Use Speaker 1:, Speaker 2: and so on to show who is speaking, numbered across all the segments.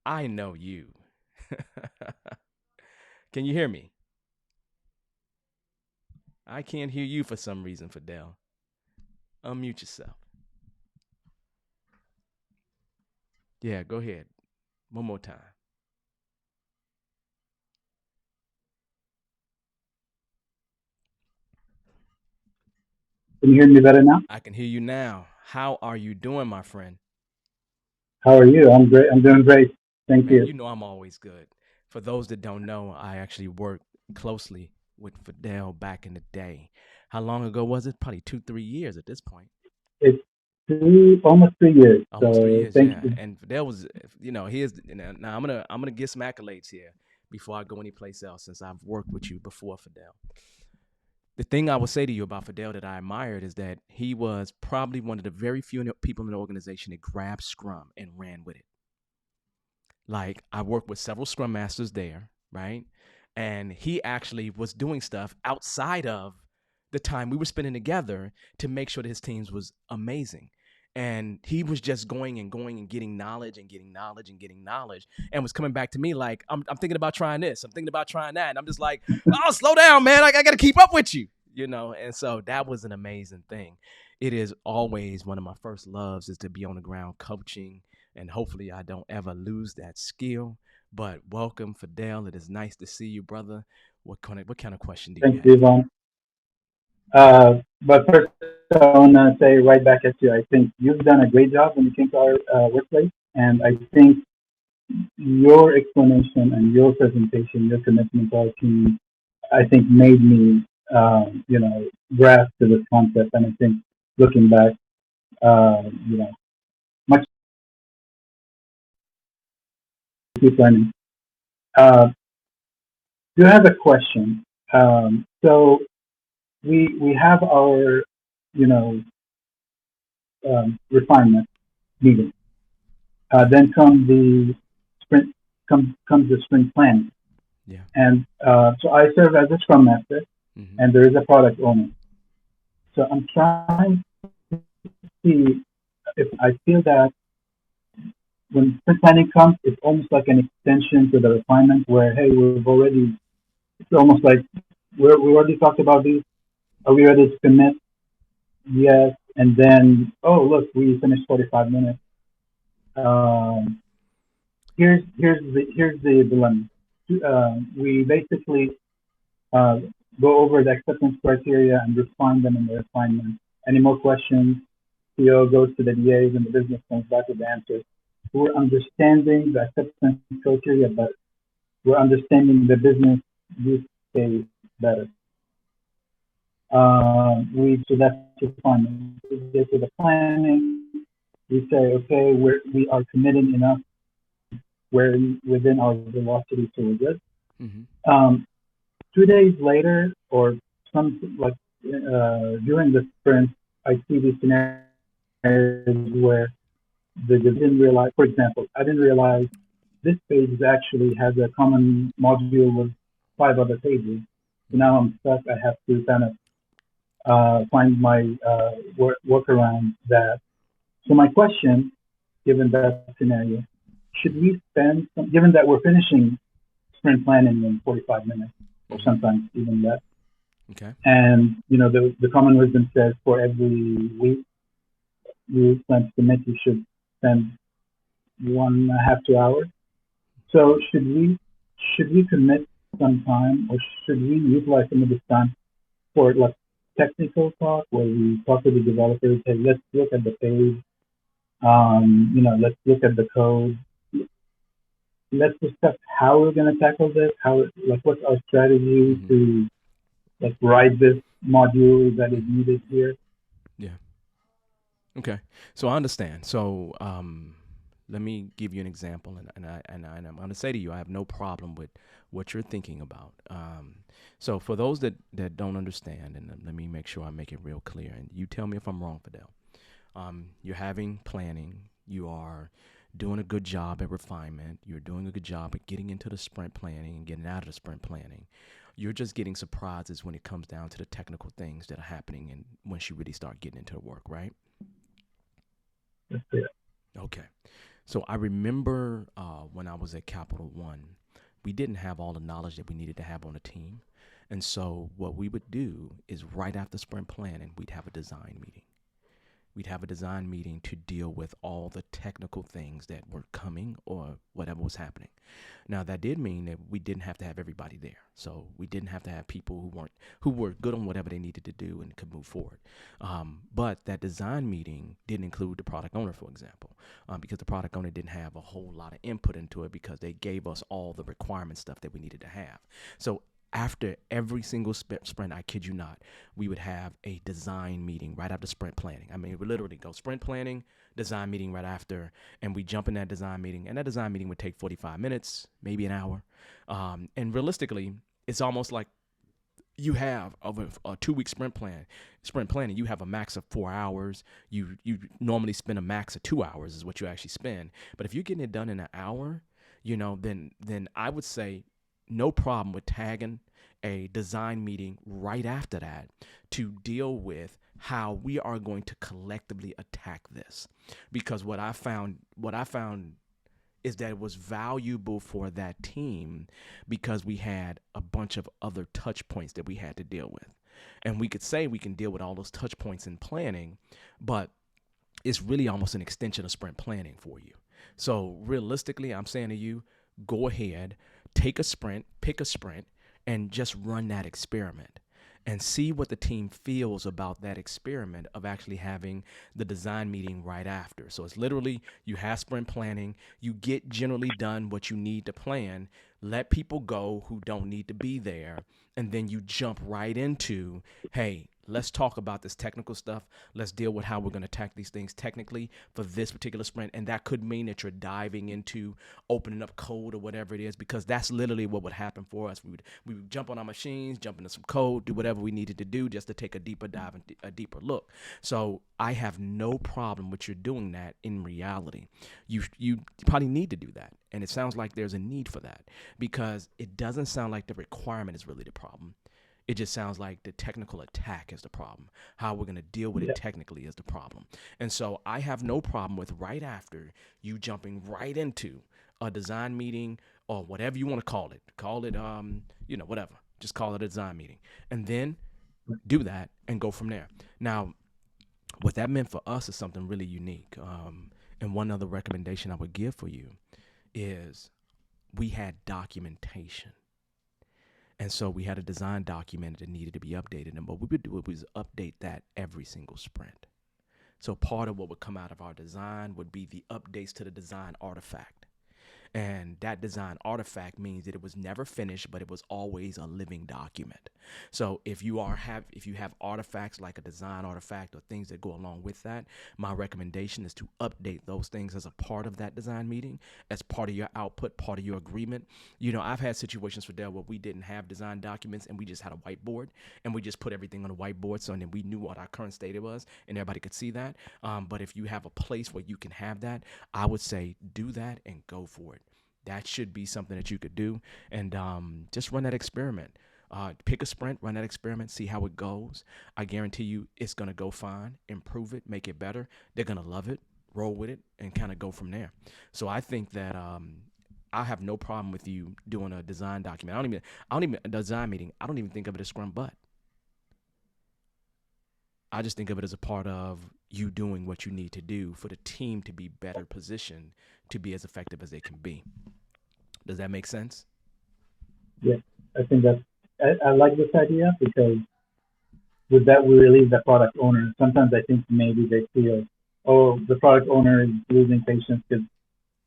Speaker 1: I know you. Can you hear me? I can't hear you for some reason, Fidel. Unmute yourself. Yeah, go ahead. One more time.
Speaker 2: Can you hear me better now?
Speaker 1: I can hear you now. How are you doing, my friend?
Speaker 2: How are you? I'm great. I'm doing great. Thank
Speaker 1: Man,
Speaker 2: you.
Speaker 1: you know I'm always good. For those that don't know, I actually worked closely with Fidel back in the day. How long ago was it? Probably 2, 3 years at this point.
Speaker 2: It's almost 3 years.
Speaker 1: Almost three
Speaker 2: So
Speaker 1: years,
Speaker 2: thank
Speaker 1: yeah.
Speaker 2: you.
Speaker 1: And Fidel was, here's now I'm gonna get some accolades here before I go anyplace else, since I've worked with you before, Fidel. The thing I will say to you about Fidel that I admired is that he was probably one of the very few people in the organization that grabbed Scrum and ran with it. Like, I worked with several Scrum Masters there, right? And he actually was doing stuff outside of the time we were spending together to make sure that his teams was amazing. And he was just going and getting knowledge and getting knowledge and getting knowledge, and was coming back to me like, I'm thinking about trying this, I'm thinking about trying that. And I'm just like, oh, slow down, man. I got to keep up with you, And so that was an amazing thing. It is always one of my first loves is to be on the ground coaching, and hopefully I don't ever lose that skill. But welcome, Fidel. It is nice to see you, brother. What kind of question do you
Speaker 2: Thank
Speaker 1: have?
Speaker 2: you, Vaughn. But first, I want to say right back at you, I think you've done a great job when it came to our workplace. And I think your explanation and your presentation, your commitment to our team, I think made me, grasp to this concept. And I think looking back, you know, much to keep learning. Uh, you have a question. So we have our you know refinement meeting. Then comes the sprint planning,
Speaker 1: Yeah.
Speaker 2: and so I serve as a scrum master,
Speaker 1: Mm-hmm.
Speaker 2: and there is a product owner. So I'm trying to see if I feel that when sprint planning comes, it's almost like an extension to the refinement, where hey, it's almost like we already talked about these. Are we ready to commit? Yes. And then, oh look, we finished 45 minutes. Um, here's the dilemma. We basically uh, go over the acceptance criteria and refine them in the refinement. Any more questions? PO goes to the DAs and the business comes back with the answers. We're understanding the acceptance criteria, but we're understanding the business use case better. We so that's refinement. We get to the planning. We say, okay, we are committing enough. We're within our velocity, so we're good.
Speaker 1: Mm-hmm.
Speaker 2: Um, 2 days later, or some like during the sprint, I see these scenarios where the didn't realize. For example, I didn't realize this page actually has a common module with 5 other pages. So
Speaker 1: Mm-hmm.
Speaker 2: now I'm stuck. I have to kind of find my workaround that. So my question, given that scenario, should we spend, given that we're finishing sprint planning in 45 minutes, or
Speaker 1: Mm-hmm.
Speaker 2: sometimes even less,
Speaker 1: Okay.
Speaker 2: and the common wisdom says for every week you plan to commit, you should spend 1.5 to 2 hours. So should we commit some time, or should we utilize some of this time for like technical talk, where we talk to the developers, hey, let's look at the page, let's look at the code, let's discuss how we're going to tackle this, like what's our strategy
Speaker 1: Mm-hmm.
Speaker 2: to like write this module that is
Speaker 1: Mm-hmm.
Speaker 2: needed here.
Speaker 1: Yeah. Okay. So I understand. So let me give you an example, and I'm going to say to you, I have no problem with what you're thinking about. So for those that don't understand, and let me make sure I make it real clear, and you tell me if I'm wrong, Fidel. You're having planning. You are doing a good job at refinement. You're doing a good job at getting into the sprint planning and getting out of the sprint planning. You're just getting surprises when it comes down to the technical things that are happening and once you really start getting into the work, right?
Speaker 2: That's it.
Speaker 1: Okay. So I remember when I was at Capital One, we didn't have all the knowledge that we needed to have on the team. And so what we would do is right after sprint planning, we'd have a design meeting. We'd have a design meeting to deal with all the technical things that were coming or whatever was happening. Now that did mean that we didn't have to have everybody there. So we didn't have to have people who were good on whatever they needed to do and could move forward. But that design meeting didn't include the product owner, for example, because the product owner didn't have a whole lot of input into it because they gave us all the requirement stuff that we needed to have. So after every single sprint, I kid you not, we would have a design meeting right after sprint planning. I mean, we literally go sprint planning, design meeting right after, and we jump in that design meeting. And that design meeting would take 45 minutes, maybe an hour. And realistically, it's almost like you have over a 2 week sprint planning, you have a max of 4 hours. You normally spend a max of 2 hours is what you actually spend. But if you're getting it done in an hour, then I would say no problem with tagging a design meeting right after that to deal with how we are going to collectively attack this. Because what I found is that it was valuable for that team because we had a bunch of other touch points that we had to deal with. And we could say we can deal with all those touch points in planning, but it's really almost an extension of sprint planning for you. So realistically, I'm saying to you, go ahead, take a sprint, pick a sprint, and just run that experiment and see what the team feels about that experiment of actually having the design meeting right after. So it's literally you have sprint planning, you get generally done what you need to plan, let people go who don't need to be there, and then you jump right into, hey, let's talk about this technical stuff. Let's deal with how we're going to attack these things technically for this particular sprint. And that could mean that you're diving into opening up code or whatever it is, because that's literally what would happen for us. We would jump on our machines, jump into some code, do whatever we needed to do just to take a deeper dive and a deeper look. So I have no problem with you doing that in reality. You probably need to do that. And it sounds like there's a need for that because it doesn't sound like the requirement is really the problem. It just sounds like the technical attack is the problem. How we're going to deal with it technically is the problem. And so I have no problem with right after you jumping right into a design meeting or whatever you want to call it. Call it, whatever. Just call it a design meeting. And then do that and go from there. Now, what that meant for us is something really unique. And one other recommendation I would give for you is we had documentation. And so we had a design document that needed to be updated. And what we would do was update that every single sprint. So part of what would come out of our design would be the updates to the design artifact. And that design artifact means that it was never finished, but it was always a living document. So if you have artifacts like a design artifact or things that go along with that, my recommendation is to update those things as a part of that design meeting, as part of your output, part of your agreement. I've had situations for Dell where we didn't have design documents and we just had a whiteboard and we just put everything on a whiteboard, so then we knew what our current state was and everybody could see that. But if you have a place where you can have that, I would say do that and go for it. That should be something that you could do, and just run that experiment. Pick a sprint, run that experiment, see how it goes. I guarantee you it's going to go fine. Improve it, make it better. They're going to love it, roll with it, and kind of go from there. So I think that I have no problem with you doing a design document. I don't even a design meeting. I don't even think of it as Scrum Butt. I just think of it as a part of you doing what you need to do for the team to be better positioned to be as effective as they can be. Does that make sense?
Speaker 2: Yes, I think I like this idea because with that we relieve the product owner. Sometimes I think maybe they feel, oh, the product owner is losing patience because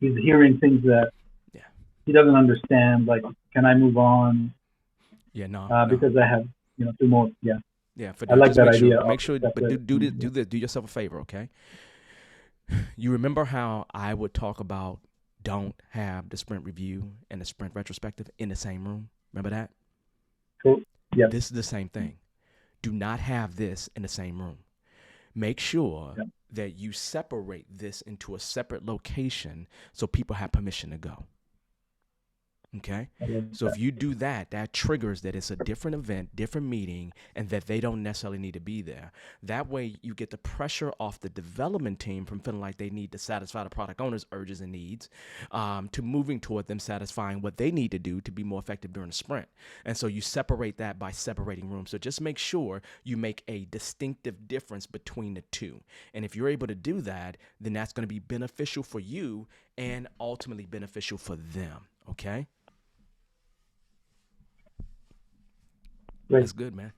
Speaker 2: he's hearing things that
Speaker 1: Yeah.
Speaker 2: he doesn't understand. Like, can I move on?
Speaker 1: Yeah. No.
Speaker 2: Because I have two more. Yeah,
Speaker 1: Yeah.
Speaker 2: I like
Speaker 1: Just
Speaker 2: that
Speaker 1: make
Speaker 2: idea.
Speaker 1: sure. Make sure. But do this. Do yourself a favor, okay? You remember how I would talk about don't have the sprint review and the sprint retrospective in the same room? Remember that?
Speaker 2: Cool. Yeah.
Speaker 1: This is the same thing. Do not have this in the same room. Make sure that you separate this into a separate location so people have permission to go. Okay.
Speaker 2: I love
Speaker 1: So
Speaker 2: that.
Speaker 1: if you do that, that triggers that it's a different event, different meeting, and that they don't necessarily need to be there. That way, you get the pressure off the development team from feeling like they need to satisfy the product owner's urges and needs, to moving toward them satisfying what they need to do to be more effective during the sprint. And so you separate that by separating rooms. So just make sure you make a distinctive difference between the two. And if you're able to do that, then that's going to be beneficial for you and ultimately beneficial for them. Okay.
Speaker 2: Great.
Speaker 1: That's good, man.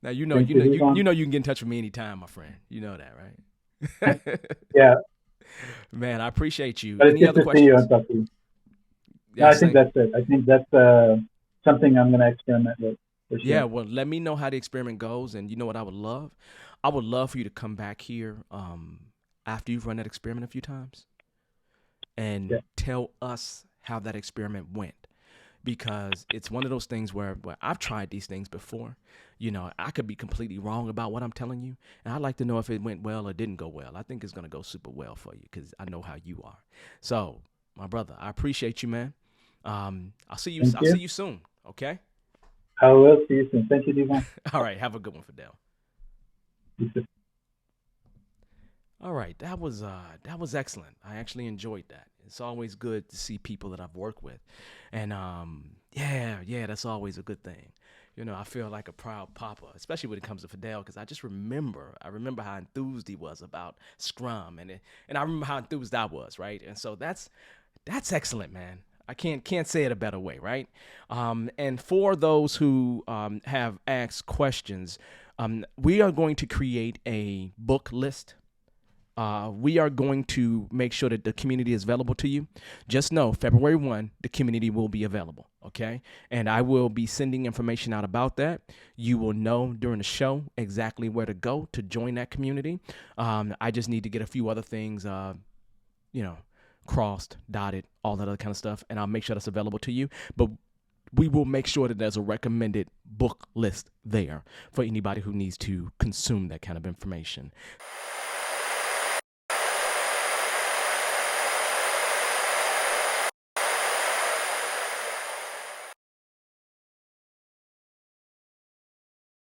Speaker 1: Now you know
Speaker 2: Thank
Speaker 1: you
Speaker 2: you,
Speaker 1: know you
Speaker 2: Devon.
Speaker 1: you know you can get in touch with me anytime, my friend. You know that, right?
Speaker 2: Yeah,
Speaker 1: Man, I appreciate you.
Speaker 2: but it's
Speaker 1: Any
Speaker 2: good
Speaker 1: other
Speaker 2: to see you
Speaker 1: questions?
Speaker 2: and talk to you. No,
Speaker 1: Yeah,
Speaker 2: I think
Speaker 1: same.
Speaker 2: that's it. I think that's something I'm going to experiment with for
Speaker 1: Yeah,
Speaker 2: sure.
Speaker 1: well, let me know how the experiment goes, and you know what I would love? I would love for you to come back here after you've run that experiment a few times and
Speaker 2: Yeah.
Speaker 1: tell us how that experiment went. Because it's one of those things where I've tried these things before. You know, I could be completely wrong about what I'm telling you, and I'd like to know if it went well or didn't go well. I think it's going to go super well for you because I know how you are. So, my brother, I appreciate you, man. I'll see you.
Speaker 2: Thank
Speaker 1: I'll see
Speaker 2: you.
Speaker 1: you soon. Okay.
Speaker 2: I will see you soon. Thank you, Devon.
Speaker 1: All right. Have a good one, Fidel.
Speaker 2: You too.
Speaker 1: All right, that was excellent. I actually enjoyed that. It's always good to see people that I've worked with, and yeah, that's always a good thing. You know, I feel like a proud papa, especially when it comes to Fidel, because I remember how enthused he was about Scrum, and I remember how enthused I was, right? And so that's excellent, man. I can't say it a better way, right? And for those who have asked questions, we are going to create a book list. We are going to make sure that the community is available to you. Just know February 1, the community will be available. Okay. And I will be sending information out about that. You will know during the show exactly where to go to join that community. I just need to get a few other things, you know, crossed, dotted, all that other kind of stuff. And I'll make sure that's available to you. But we will make sure that there's a recommended book list there for anybody who needs to consume that kind of information.